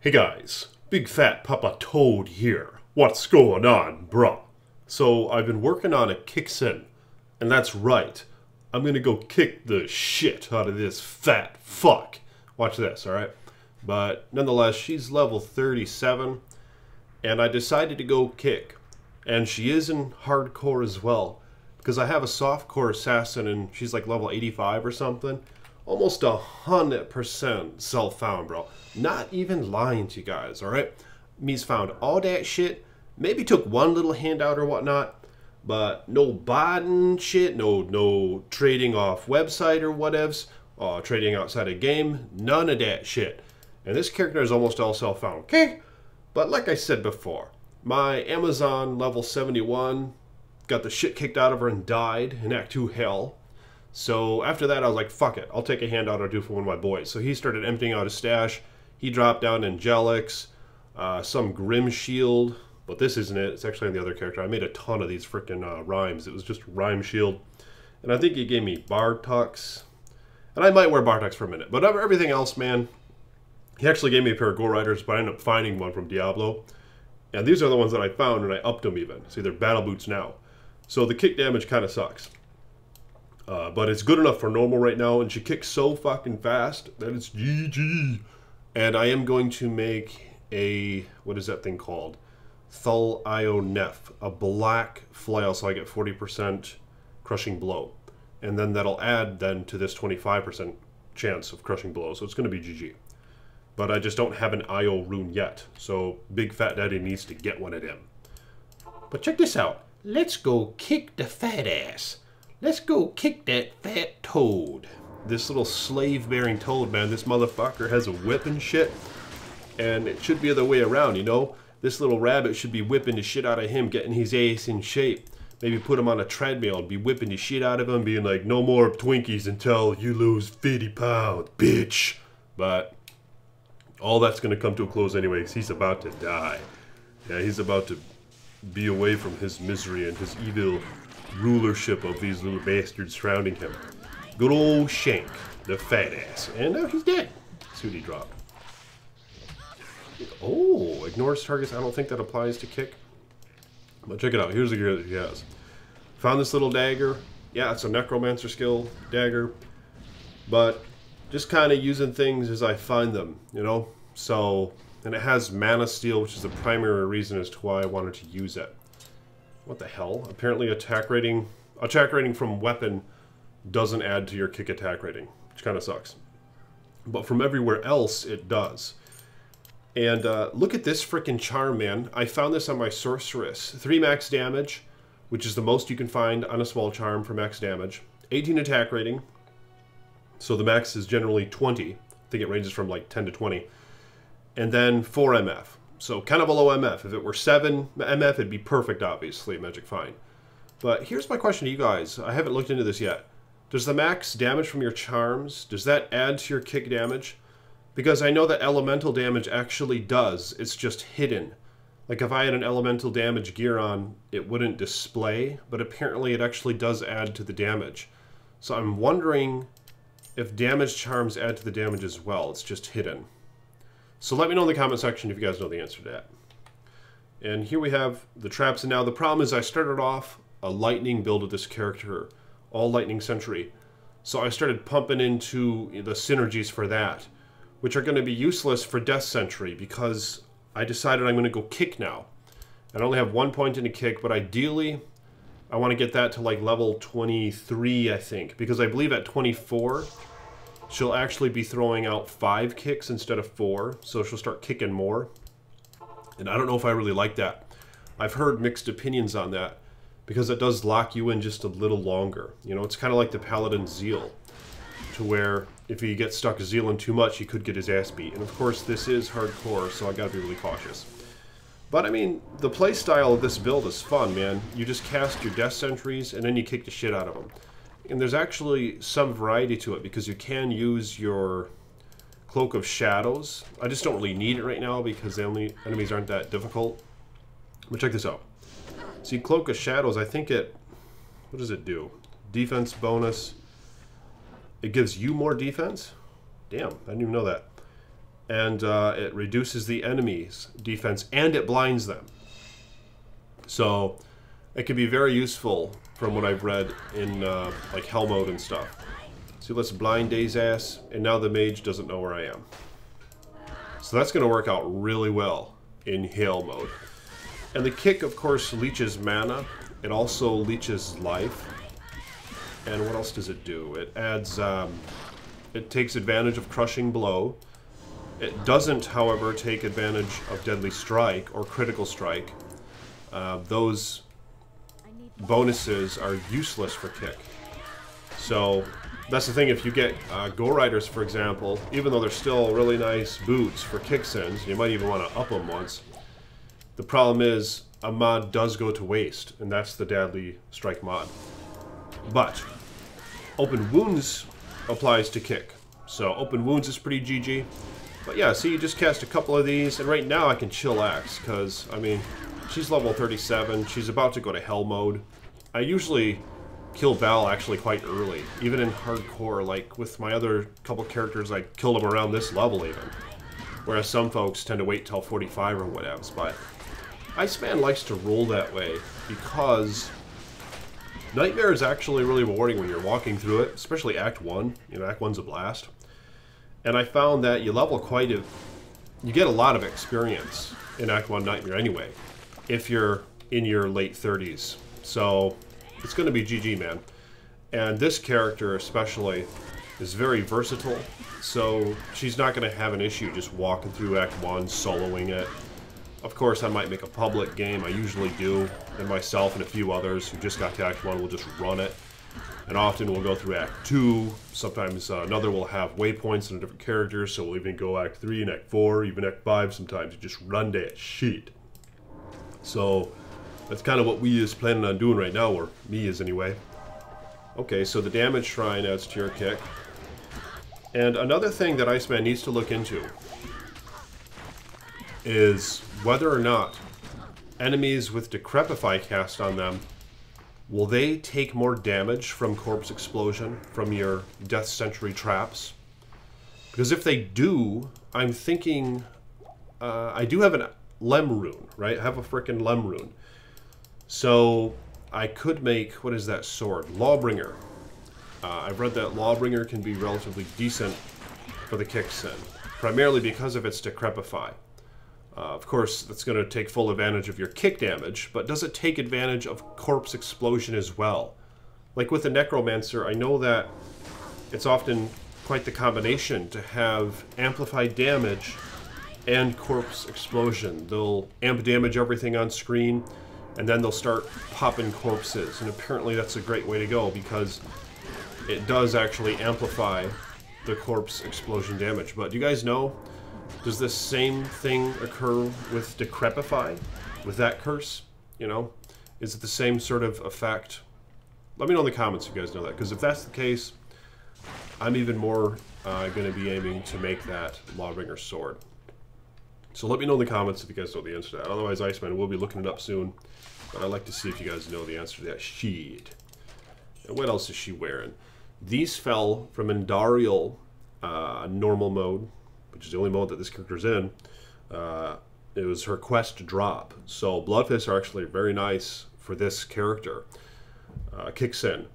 Hey guys, Big Fat Papa Toad here. What's going on, bruh? So I've been working on a kicksin, and that's right. I'm gonna go kick the shit out of this fat fuck. Watch this, alright? But nonetheless, she's level 37, and I decided to go kick. And she is in hardcore as well, because I have a softcore assassin and she's like level 85 or something. Almost 100% self-found, bro. Not even lying to you guys, alright? Me's found all that shit. Maybe took one little handout or whatnot, but no botting shit, no trading off website or whatevs, trading outside a game, none of that shit. And this character is almost all self-found, okay? But like I said before, my Amazon level 71 got the shit kicked out of her and died in Act 2 Hell. So after that, I was like, fuck it. I'll take a handout or do for one of my boys. So he started emptying out his stash. He dropped down Angelics, some Grim Shield, but this isn't it. It's actually on the other character. I made a ton of these freaking rhymes. It was just Rhyme Shield. And I think he gave me Bartux. And I might wear Bartux for a minute. But everything else, man, he actually gave me a pair of Go Riders, but I ended up finding one from Diablo. And these are the ones that I found, and I upped them even. See, they're battle boots now. So the kick damage kind of sucks. But it's good enough for normal right now, and she kicks so fucking fast that it's GG. And I am going to make a, what is that thing called? Thul Io Nef, a black flail, so I get 40% crushing blow. And then that'll add then to this 25% chance of crushing blow, so it's going to be GG. But I just don't have an IO rune yet, so Big Fat Daddy needs to get one of them. But check this out. Let's go kick the fat ass. Let's go kick that fat toad. This little slave-bearing toad, man, this motherfucker has a whip and shit. And it should be the other way around, you know? This little rabbit should be whipping the shit out of him, getting his ass in shape. Maybe put him on a treadmill and be whipping the shit out of him, being like, no more Twinkies until you lose 50 pounds, bitch. But all that's going to come to a close anyway, because he's about to die. Yeah, he's about to be away from his misery and his evil rulership of these little bastards surrounding him. Good old SHENK, the fat ass. And now he's dead. Let's see what he dropped. Oh, ignores targets. I don't think that applies to kick. But check it out. Here's the gear that he has. Found this little dagger. Yeah, it's a necromancer skill dagger. But just kind of using things as I find them, you know? So, and it has mana steal, which is the primary reason as to why I wanted to use it. What the hell? Apparently attack rating from weapon doesn't add to your kick attack rating, which kind of sucks. But from everywhere else, it does. And look at this freaking charm, man. I found this on my sorceress. 3 max damage, which is the most you can find on a small charm for max damage. 18 attack rating. So the max is generally 20. I think it ranges from like 10 to 20. And then 4 MF. So kind of below MF. If it were 7 MF, it'd be perfect, obviously, Magic Fine. But here's my question to you guys. I haven't looked into this yet. Does the max damage from your charms, does that add to your kick damage? Because I know that elemental damage actually does. It's just hidden. Like if I had an elemental damage gear on, it wouldn't display. But apparently it actually does add to the damage. So I'm wondering if damage charms add to the damage as well. It's just hidden. So let me know in the comment section if you guys know the answer to that. And here we have the traps. And now the problem is I started off a lightning build of this character. All lightning sentry. So I started pumping into the synergies for that, which are going to be useless for death sentry because I decided I'm going to go kick now. I only have 1 point in a kick, but ideally I want to get that to like level 23, I think. Because I believe at 24, she'll actually be throwing out 5 kicks instead of 4. So she'll start kicking more. And I don't know if I really like that. I've heard mixed opinions on that. Because it does lock you in just a little longer. You know, it's kind of like the Paladin Zeal. To where if he gets stuck zealing too much, he could get his ass beat. And of course, this is hardcore, so I gotta be really cautious. But I mean, the playstyle of this build is fun, man. You just cast your death sentries, and then you kick the shit out of them. And there's actually some variety to it, because you can use your Cloak of Shadows. I just don't really need it right now, because the only enemies aren't that difficult. But check this out. See, Cloak of Shadows, I think it... What does it do? Defense bonus. It gives you more defense? Damn, I didn't even know that. and it reduces the enemy's defense, and it blinds them. So it can be very useful from what I've read in like hell mode and stuff. See, let's blind Day's ass, and now the mage doesn't know where I am. So that's going to work out really well in hail mode. And the kick, of course, leeches mana. It also leeches life. And what else does it do? It adds, it takes advantage of crushing blow. It doesn't, however, take advantage of deadly strike or critical strike. Those bonuses are useless for kick. So that's the thing, if you get Go Riders, for example, even though they're still really nice boots for kicksins, you might even want to up them once. The problem is, a mod does go to waste, and that's the Deadly Strike mod. But Open Wounds applies to kick. So Open Wounds is pretty GG. But yeah, see, you just cast a couple of these, and right now I can chillax, because, I mean, she's level 37, she's about to go to hell mode. I usually kill Val actually quite early, even in hardcore. Like with my other couple characters, I kill them around this level even. Whereas some folks tend to wait till 45 or whatever. But Iceman likes to roll that way because Nightmare is actually really rewarding when you're walking through it, especially Act 1. You know, Act 1's a blast. And I found that you level you get a lot of experience in Act 1 Nightmare anyway, if you're in your late 30s. So it's going to be GG, man. And this character especially is very versatile, so she's not going to have an issue just walking through Act 1, soloing it. Of course, I might make a public game, I usually do, and myself and a few others who just got to Act 1 will just run it. And often we'll go through Act 2, sometimes another will have waypoints and different characters, so we'll even go Act 3 and Act 4, even Act 5 sometimes, you just run that shit. So that's kind of what we is planning on doing right now, or me is anyway. Okay, so the damage shrine adds to your kick. And another thing that Iceman needs to look into is whether or not enemies with Decrepify cast on them, will they take more damage from Corpse Explosion, from your Death Sentry traps? Because if they do, I'm thinking, I do have an Lem rune, right? I have a frickin' Lem rune. So I could make, what is that sword? Lawbringer. I've read that Lawbringer can be relatively decent for the kicksin, primarily because of its Decrepify. Of course, that's going to take full advantage of your kick damage, but does it take advantage of Corpse Explosion as well? Like with the Necromancer, I know that it's often quite the combination to have amplified damage and Corpse Explosion. They'll amp damage everything on screen, and then they'll start popping corpses, and apparently that's a great way to go because it does actually amplify the Corpse Explosion damage. But do you guys know, does this same thing occur with Decrepify, with that curse? You know, is it the same sort of effect? Let me know in the comments if you guys know that, because if that's the case, I'm even more going to be aiming to make that Lawbringer sword. So let me know in the comments if you guys know the answer to that. Otherwise, Iceman will be looking it up soon. But I'd like to see if you guys know the answer to that shit. And what else is she wearing? These fell from Endarial normal mode, which is the only mode that this character's in. It was her quest drop. So Bloodfists are actually very nice for this character. Kicksin.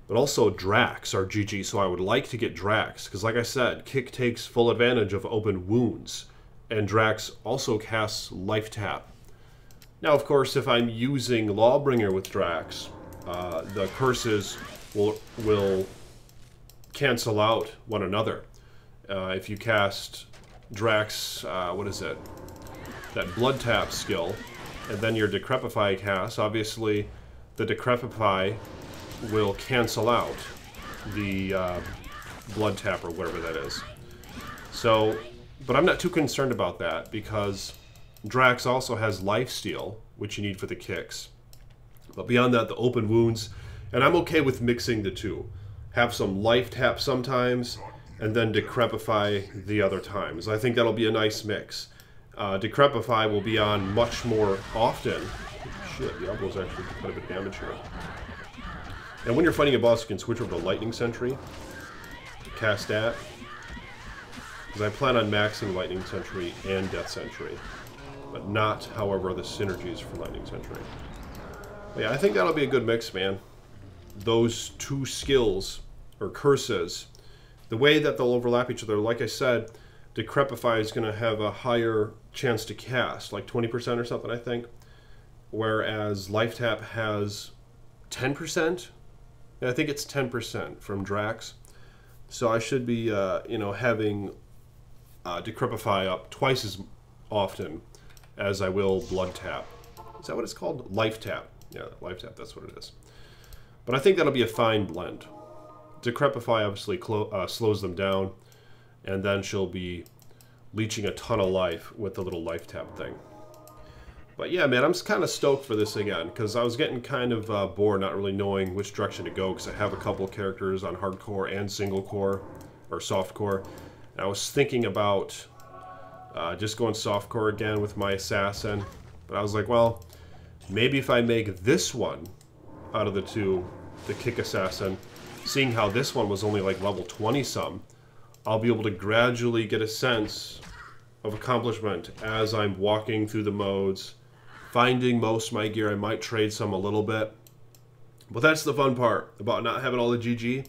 But also Drax are GG, so I would like to get Drax. Because like I said, Kick takes full advantage of Open Wounds. And Drax also casts Life Tap. Now, of course, if I'm using Lawbringer with Drax, the curses will cancel out one another. If you cast Drax, what is it? That Blood Tap skill, and then your Decrepify cast, obviously the Decrepify will cancel out the Blood Tap or whatever that is. So, but I'm not too concerned about that because Drax also has Lifesteal, which you need for the kicks. But beyond that, the Open Wounds, and I'm okay with mixing the two. Have some Life Tap sometimes, and then Decrepify the other times. I think that'll be a nice mix. Decrepify will be on much more often. Shit, Diablo's actually quite a bit of damage here. And when you're fighting a boss, you can switch over to Lightning Sentry. Cast that. Because I plan on maxing Lightning Sentry and Death Sentry. But not, however, the synergies for Lightning Sentry. But yeah, I think that'll be a good mix, man. Those two skills, or curses, the way that they'll overlap each other, like I said, Decrepify is going to have a higher chance to cast, like 20% or something, I think. Whereas Life Tap has 10%. Yeah, I think it's 10% from Drax. So I should be, you know, having Decrepify up twice as often as I will Blood Tap. Is that what it's called? Life Tap. Yeah, Life Tap, that's what it is. But I think that'll be a fine blend. Decrepify obviously slows them down, and then she'll be leeching a ton of life with the little Life Tap thing. But yeah, man, I'm kind of stoked for this again, because I was getting kind of bored not really knowing which direction to go, because I have a couple of characters on hardcore and single core, or softcore. And I was thinking about just going softcore again with my assassin, but I was like, well, maybe if I make this one out of the two, the Kick Assassin, seeing how this one was only like level 20-some, I'll be able to gradually get a sense of accomplishment as I'm walking through the modes, finding most of my gear. I might trade some a little bit. But that's the fun part about not having all the GG,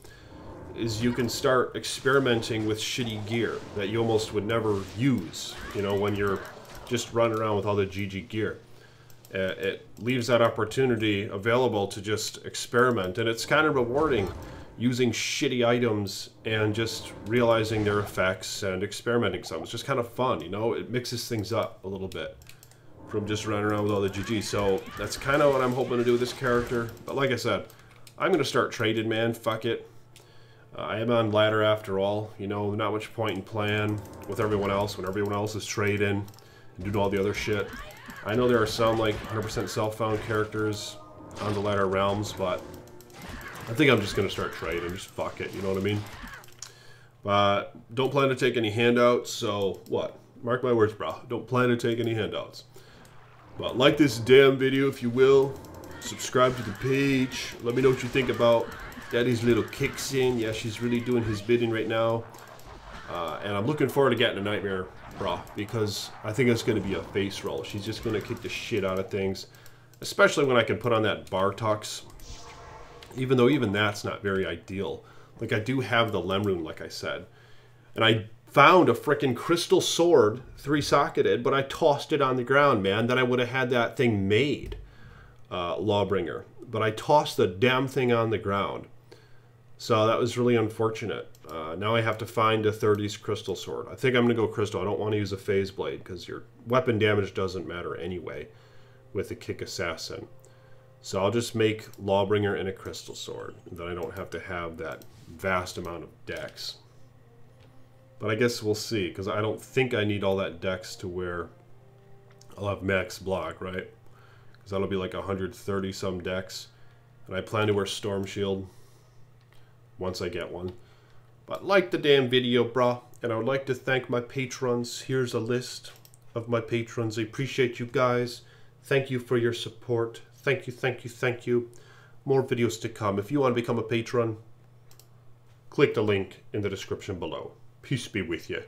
is you can start experimenting with shitty gear that you almost would never use, you know, when you're just running around with all the GG gear. It leaves that opportunity available to just experiment, and it's kind of rewarding using shitty items and just realizing their effects and experimenting some. It's just kind of fun, you know? It mixes things up a little bit from just running around with all the GG. So that's kind of what I'm hoping to do with this character. But like I said, I'm going to start trading, man. Fuck it. I am on ladder after all. You know, not much point in playing with everyone else when everyone else is trading and doing all the other shit. I know there are some, like, 100% self-found characters on the ladder realms, but I think I'm just going to start trading. Just fuck it, you know what I mean? But don't plan to take any handouts, so what? Mark my words, bro. Don't plan to take any handouts. But like this damn video if you will. Subscribe to the page. Let me know what you think about Daddy's little kicksin. Yeah, she's really doing his bidding right now. And I'm looking forward to getting a Nightmare Bra, because I think it's going to be a face roll. She's just going to kick the shit out of things. Especially when I can put on that Bartux. Even though even that's not very ideal. Like, I do have the Lemrune, like I said. And I found a frickin' crystal sword, 3-socketed, but I tossed it on the ground, man. Then I would have had that thing made, Lawbringer. But I tossed the damn thing on the ground. So that was really unfortunate. Now I have to find a 30s crystal sword. I think I'm going to go crystal. I don't want to use a phase blade, because your weapon damage doesn't matter anyway with a Kick Assassin. So I'll just make Lawbringer and a crystal sword. And then I don't have to have that vast amount of dex. But I guess we'll see, because I don't think I need all that dex to where I'll have max block, right? Because that'll be like 130 some dex. And I plan to wear Storm Shield once I get one. But like the damn video, brah. And I would like to thank my patrons. Here's a list of my patrons. I appreciate you guys. Thank you for your support. Thank you, thank you, thank you. More videos to come. If you want to become a patron, click the link in the description below. Peace be with you.